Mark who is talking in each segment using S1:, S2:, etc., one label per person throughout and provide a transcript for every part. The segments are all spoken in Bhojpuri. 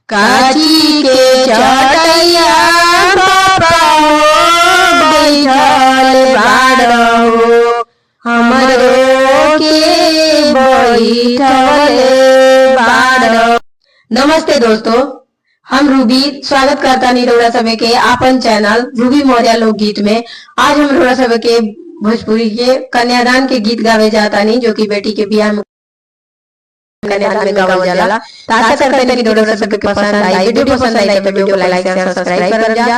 S1: काची के चटैया पापा हो बैठल बाड़ो हमरो के बैठल बाड़ो। नमस्ते दोस्तों, हम रूबी स्वागत करता नहीं रउरा सब के आपन चैनल रूबी मौर्य लोकगीत में। आज हम रउरा सब के भोजपुरी के कन्यादान के गीत गावे जाता नहीं, जो कि बेटी के बियाह में कन्यादान में गावल जाला। आशा करते हैं कि रउरा सब के पसंद आई। वीडियो पसंद आई तो वीडियो को लाइक शेयर सब्सक्राइब कर जा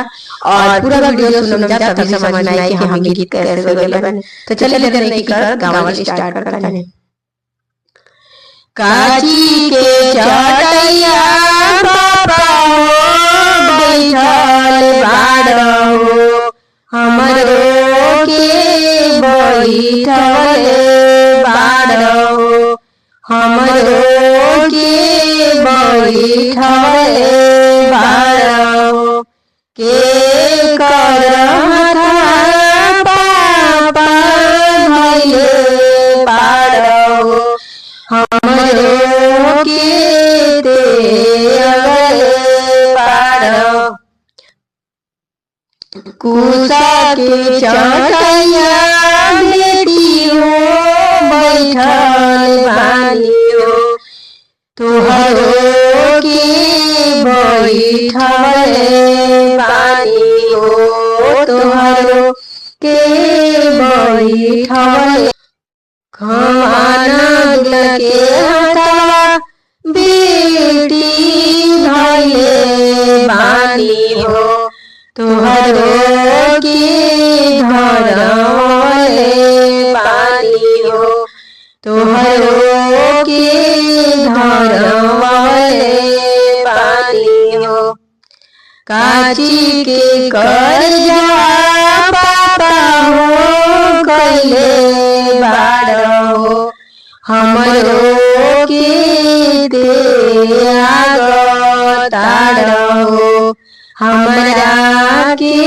S1: और पूरा वीडियो सुन जा, तभी समझ में आए कि हम गीत कैसे गइल बने। तो चलिए देर नहीं कर गावल स्टार्ट करते हैं। काची के चटैया पापा हो बैठल बाड़ो हमरो के बैठल बाड़ो हमरो के बैठल बाड़ो। के कर पापा भइले बाड़ो हमरो के देवल बाड़ो। कुसा के चटैया बेटियो बैठल बानियो तुहरो के बैठल बानियो तुहरो के बैठल। खाना लगे हटा बेटी धइले बानी हो तुहरो के धरले बानी हो तुहरो के धरले बानी हो। काची के कर्जा पापा हो कइले बाड़ो हमरो के त्याग ताड़ो हमरा के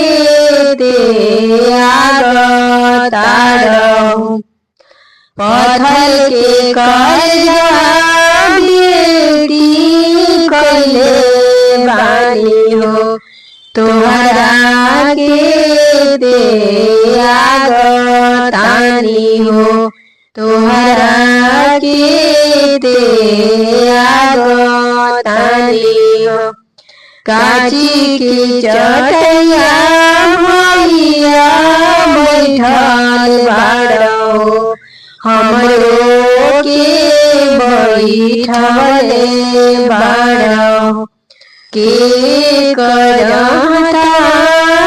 S1: त्याग ताड़ो। पथल के कर्जा बेटी कइले बानी हो तुहरा के त्याग तानी हो तुहरा के त्याग तानी हो। काची के चटैया भैया बैठल बाड़ो हमरो के बैठल बाड़ो। के करता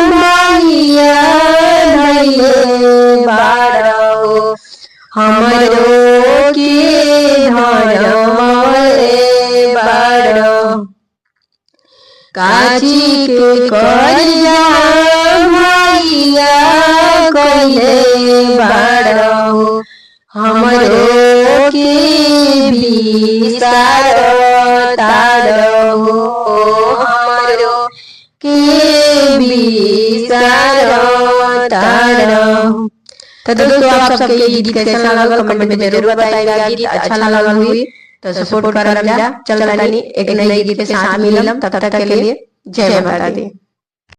S1: भैया धइले बाड़ो हमरो के धरले बाड़ो। काची के कर्जा भैया कइले बाड़ो हमरो के विसार ताड़ो हमरो के विसार ताड़ो। तो दोस्तों, आप सबके ये गीत कैसा लगा कमेंट में जरूर बताइएगा। गीत अच्छा लगा हुई तो सपोर्ट करम जा। चलता नहीं एक नई गीत के साथ मिलम, तब तक के लिए जय माता दी।